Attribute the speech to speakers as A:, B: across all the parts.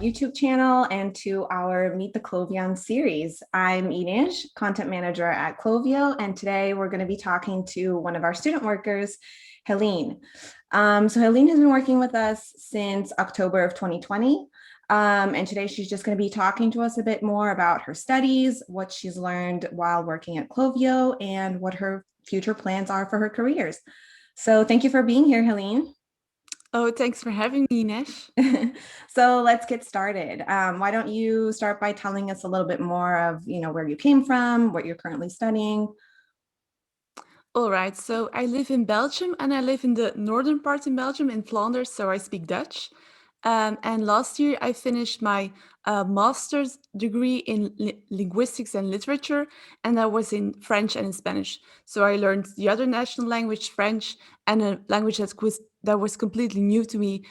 A: YouTube channel and to our Meet the Clovion series. I'm Inês, Content Manager at Clovio, and today we're going to be talking to one of our student workers, Heleen. So Heleen has been working with us since October of 2020, and today she's just going to be talking to us a bit more about her studies, what she's learned while working at Clovio, and what her future plans are for her careers. So thank you for being here, Heleen.
B: Oh, thanks for having me, Nesh.
A: So let's get started. Why don't you start by telling us a little bit more of, where you came from, what you're currently studying?
B: All right, so I live in Belgium and I live in the northern part in Belgium, in Flanders, so I speak Dutch. And last year I finished my master's degree in linguistics and literature, and that was in French and in Spanish. So I learned the other national language, French, and a language that was completely new to me,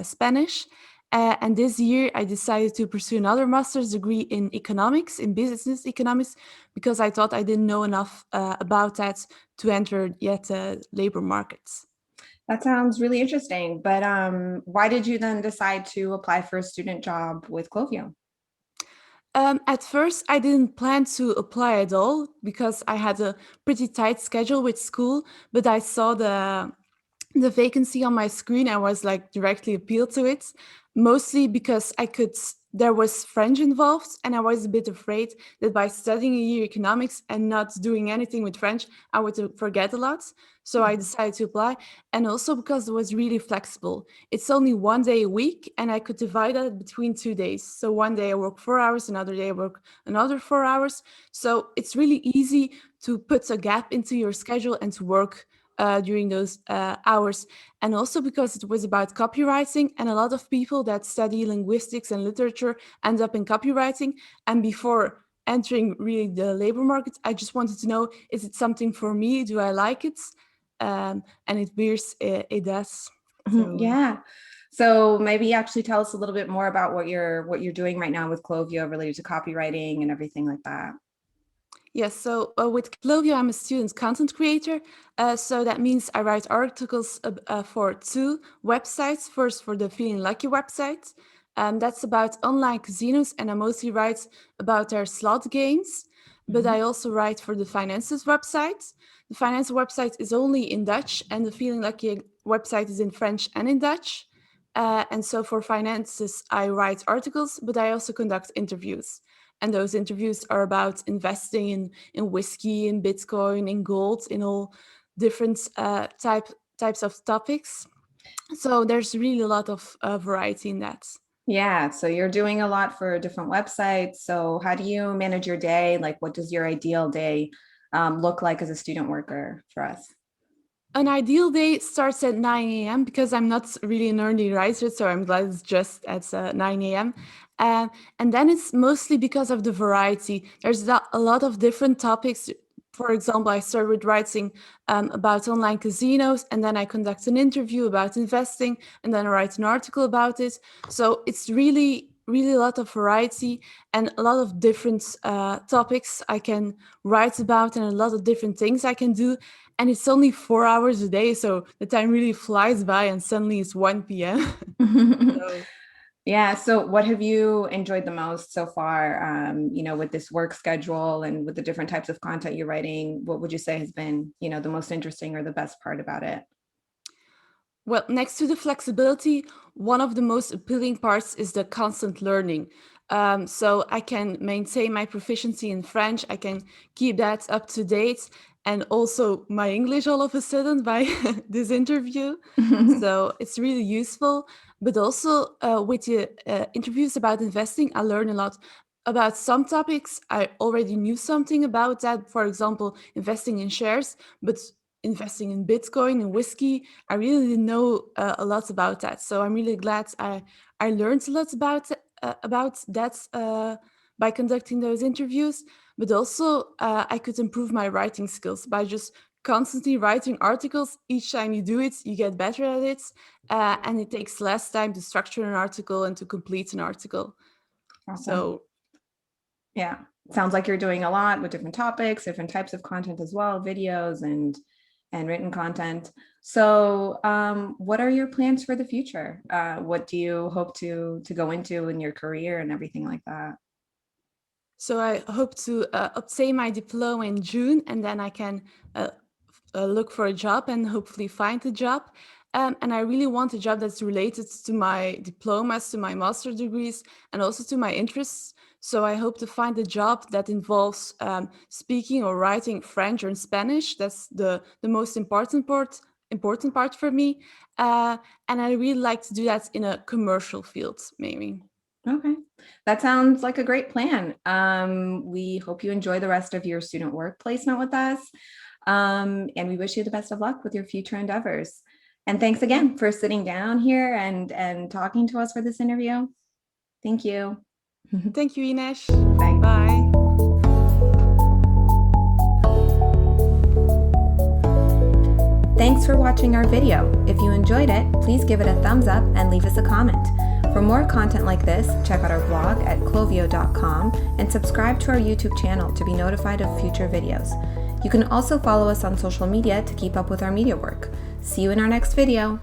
B: Spanish. And this year I decided to pursue another master's degree in economics, in business economics, because I thought I didn't know enough about that to enter yet labor markets.
A: That sounds really interesting. But why did you then decide to apply for a student job with Clovio?
B: At first, I didn't plan to apply at all because I had a pretty tight schedule with school, but I saw the vacancy on my screen. I was like directly appealed to it, mostly because there was French involved, and I was a bit afraid that by studying a year economics and not doing anything with French, I would forget a lot. So I decided to apply, and also because it was really flexible. It's only one day a week, and I could divide that between 2 days. So one day I work 4 hours, another day I work another 4 hours. So it's really easy to put a gap into your schedule and to work during those hours. And also because it was about copywriting, and a lot of people that study linguistics and literature end up in copywriting. And before entering really the labor market, I just wanted to know, is it something for me? Do I like it? And it appears it does. So
A: Yeah. So maybe actually tell us a little bit more about what you're doing right now with Clovio related to copywriting and everything like that.
B: yes, so with Clovio, I'm a student content creator. So that means I write articles for two websites. First, for the Feeling Lucky website. That's about online casinos, and I mostly write about their slot games. But
A: Mhm.
B: I also write for the finances website. The finance website is only in Dutch, and the Feeling Lucky website is in French and in Dutch. And so for finances, I write articles, but I also conduct interviews. And those interviews are about investing in whiskey, in Bitcoin, in gold, in all different types of topics. So there's really a lot of variety in that.
A: Yeah, so you're doing a lot for different websites. So how do you manage your day? Like, what does your ideal day look like as a student worker for us?
B: An ideal day starts at 9 a.m. because I'm not really an early riser, so I'm glad it's just at 9 a.m. And then it's mostly because of the variety. There's a lot of different topics. For example, I started with writing about online casinos, and then I conduct an interview about investing, and then I write an article about it. So it's really, really a lot of variety and a lot of different topics I can write about, and a lot of different things I can do. And it's only 4 hours a day, so the time really flies by, and suddenly it's 1 p.m. So
A: Yeah. So what have you enjoyed the most so far, with this work schedule and with the different types of content you're writing? What would you say has been, the most interesting or the best part about it?
B: well, next to the flexibility, one of the most appealing parts is the constant learning. So I can maintain my proficiency in French, I can keep that up to date, and also my English all of a sudden by this interview. So it's really useful. But also with the interviews about investing, I learn a lot about some topics. I already knew something about that, for example, investing in shares, but investing in Bitcoin and whiskey, I really didn't know a lot about that. So I'm really glad I learned a lot about that by conducting those interviews. But also I could improve my writing skills by just constantly writing articles. Each time you do it, you get better at it, and it takes less time to structure an article and to complete an article.
A: Awesome.
B: So
A: Yeah. Sounds like you're doing a lot with different topics, different types of content as well, videos and and written content. So what are your plans for the future? What do you hope to go into in your career and everything like that?
B: So I hope to obtain my diploma in June, and then I can look for a job and hopefully find a job. And I really want a job that's related to my diplomas, to my master degrees, and also to my interests. So I hope to find a job that involves speaking or writing French or Spanish. That's the most important part for me. And I really like to do that in a commercial field, maybe.
A: Okay, that sounds like a great plan. We hope you enjoy the rest of your student work placement with us. And we wish you the best of luck with your future endeavors. And thanks again for sitting down here and talking to us for this interview. Thank you.
B: Thank you, Inês.
A: Bye.
B: Bye.
A: Thanks for watching our video. If you enjoyed it, please give it a thumbs up and leave us a comment. For more content like this, check out our blog at clovio.com and subscribe to our YouTube channel to be notified of future videos. You can also follow us on social media to keep up with our media work. See you in our next video.